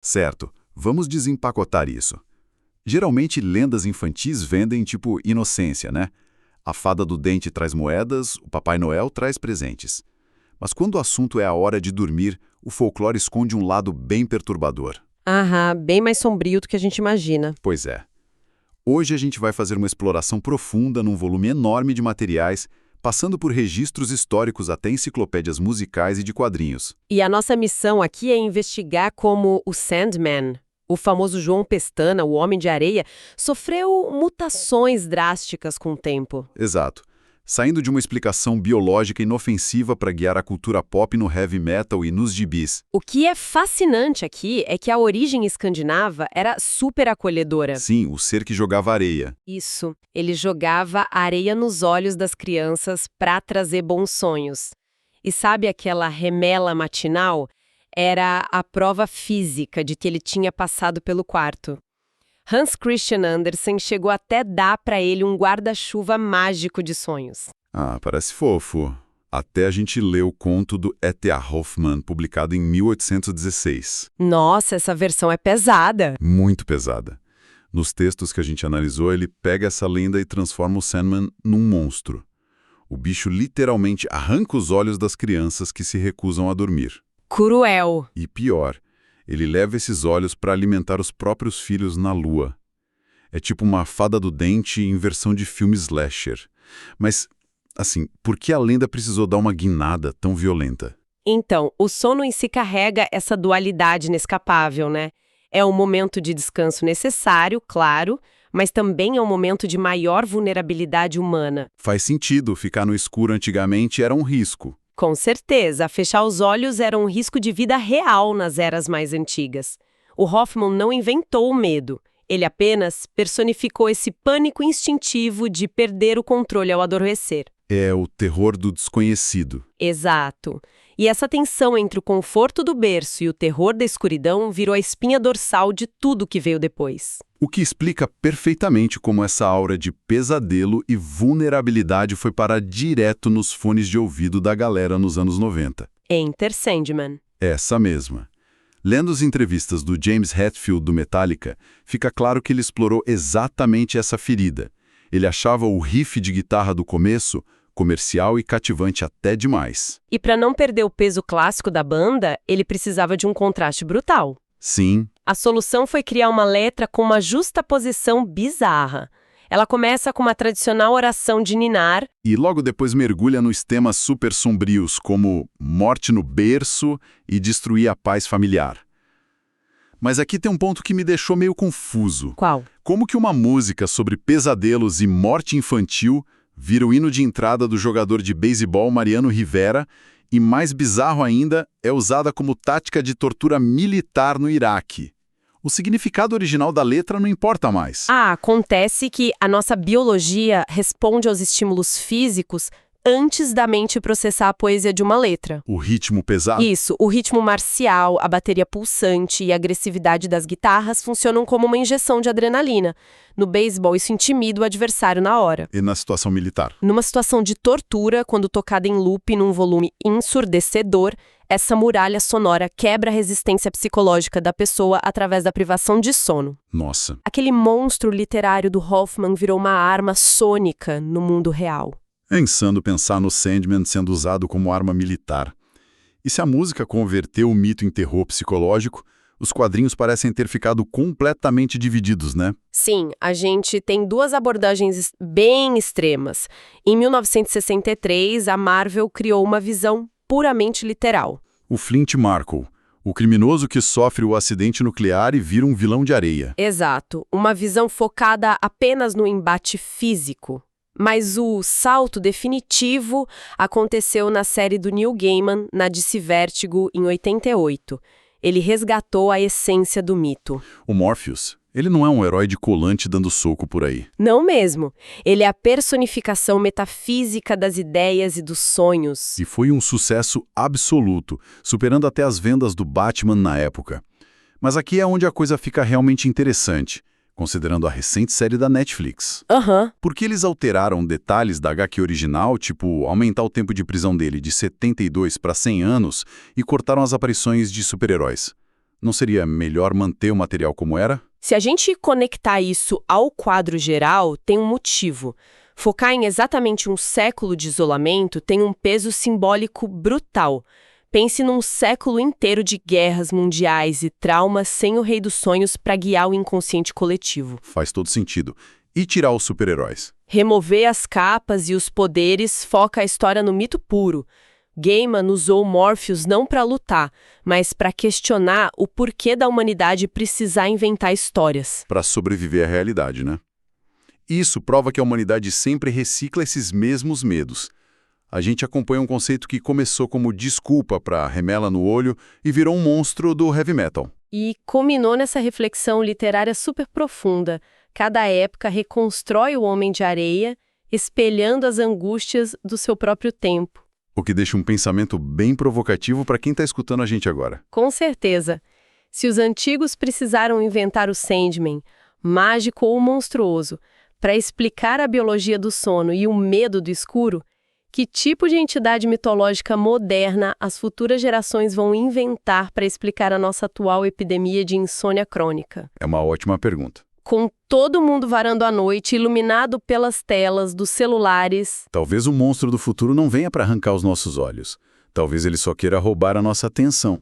Certo, vamos desempacotar isso. Geralmente, lendas infantis vendem tipo inocência, né? A fada do dente traz moedas, o Papai Noel traz presentes. Mas quando o assunto é a hora de dormir, o folclore esconde um lado bem perturbador. Aham, bem mais sombrio do que a gente imagina. Pois é. Hoje a gente vai fazer uma exploração profunda num volume enorme de materiais, passando por registros históricos até enciclopédias musicais e de quadrinhos. E a nossa missão aqui é investigar como o Sandman, o famoso João Pestana, o Homem de Areia, sofreu mutações drásticas com o tempo. Exato. Saindo de uma explicação biológica inofensiva para guiar a cultura pop no heavy metal e nos gibis. O que é fascinante aqui é que a origem escandinava era super acolhedora. Sim, o ser que jogava areia. Isso, ele jogava areia nos olhos das crianças para trazer bons sonhos. E sabe aquela remela matinal? Era a prova física de que ele tinha passado pelo quarto. Hans Christian Andersen chegou até dar para ele um guarda-chuva mágico de sonhos. Ah, parece fofo. Até a gente leu o conto do E.T.A. Hoffmann, publicado em 1816. Nossa, essa versão é pesada. Muito pesada. Nos textos que a gente analisou, ele pega essa lenda e transforma o Sandman num monstro. O bicho literalmente arranca os olhos das crianças que se recusam a dormir. Cruel. E pior, ele leva esses olhos para alimentar os próprios filhos na lua. É tipo uma fada do dente em versão de filme slasher. Mas, assim, por que a lenda precisou dar uma guinada tão violenta? Então, o sono em si carrega essa dualidade inescapável, né? É um momento de descanso necessário, claro, mas também é um momento de maior vulnerabilidade humana. Faz sentido, ficar no escuro antigamente era um risco. Com certeza, fechar os olhos era um risco de vida real nas eras mais antigas. O Hoffmann não inventou o medo, ele apenas personificou esse pânico instintivo de perder o controle ao adormecer. É o terror do desconhecido. Exato. E essa tensão entre o conforto do berço e o terror da escuridão virou a espinha dorsal de tudo que veio depois. O que explica perfeitamente como essa aura de pesadelo e vulnerabilidade foi parar direto nos fones de ouvido da galera nos anos 90. Enter Sandman. Essa mesma. Lendo as entrevistas do James Hetfield do Metallica, fica claro que ele explorou exatamente essa ferida. Ele achava o riff de guitarra do começo comercial e cativante até demais. E para não perder o peso clássico da banda, ele precisava de um contraste brutal. Sim. A solução foi criar uma letra com uma justaposição bizarra. Ela começa com uma tradicional oração de ninar. E logo depois mergulha nos temas super sombrios, como morte no berço e destruir a paz familiar. Mas aqui tem um ponto que me deixou meio confuso. Qual? Como que uma música sobre pesadelos e morte infantil vira o hino de entrada do jogador de beisebol Mariano Rivera e, mais bizarro ainda, é usada como tática de tortura militar no Iraque? O significado original da letra não importa mais. Acontece que a nossa biologia responde aos estímulos físicos antes da mente processar a poesia de uma letra. O ritmo pesado? Isso, o ritmo marcial, a bateria pulsante e a agressividade das guitarras funcionam como uma injeção de adrenalina. No beisebol, isso intimida o adversário na hora. E na situação militar? Numa situação de tortura, quando tocada em loop num volume ensurdecedor, essa muralha sonora quebra a resistência psicológica da pessoa através da privação de sono. Nossa. Aquele monstro literário do Hoffmann virou uma arma sônica no mundo real. É insano pensar no Sandman sendo usado como arma militar. E se a música converteu o mito em terror psicológico, os quadrinhos parecem ter ficado completamente divididos, né? Sim, a gente tem duas abordagens bem extremas. Em 1963, a Marvel criou uma visão puramente literal. O Flint Marko, o criminoso que sofre o acidente nuclear e vira um vilão de areia. Exato, uma visão focada apenas no embate físico. Mas o salto definitivo aconteceu na série do Neil Gaiman, na DC Vertigo, em 88. Ele resgatou a essência do mito. O Morpheus, ele não é um herói de colante dando soco por aí. Não mesmo. Ele é a personificação metafísica das ideias e dos sonhos. E foi um sucesso absoluto, superando até as vendas do Batman na época. Mas aqui é onde a coisa fica realmente interessante, considerando a recente série da Netflix. Porque eles alteraram detalhes da HQ original, tipo aumentar o tempo de prisão dele de 72 para 100 anos e cortaram as aparições de super-heróis. Não seria melhor manter o material como era? Se a gente conectar isso ao quadro geral, tem um motivo. Focar em exatamente um século de isolamento tem um peso simbólico brutal. Pense num século inteiro de guerras mundiais e traumas sem o Rei dos Sonhos para guiar o inconsciente coletivo. Faz todo sentido. E tirar os super-heróis? Remover as capas e os poderes foca a história no mito puro. Gaiman usou Morpheus não para lutar, mas para questionar o porquê da humanidade precisar inventar histórias. Para sobreviver à realidade, né? Isso prova que a humanidade sempre recicla esses mesmos medos. A gente acompanha um conceito que começou como desculpa para remela no olho e virou um monstro do heavy metal. E culminou nessa reflexão literária super profunda. Cada época reconstrói o Homem de Areia, espelhando as angústias do seu próprio tempo. O que deixa um pensamento bem provocativo para quem está escutando a gente agora. Com certeza. Se os antigos precisaram inventar o Sandman, mágico ou monstruoso, para explicar a biologia do sono e o medo do escuro, que tipo de entidade mitológica moderna as futuras gerações vão inventar para explicar a nossa atual epidemia de insônia crônica? É uma ótima pergunta. Com todo mundo varando à noite, iluminado pelas telas dos celulares. Talvez o monstro do futuro não venha para arrancar os nossos olhos. Talvez ele só queira roubar a nossa atenção.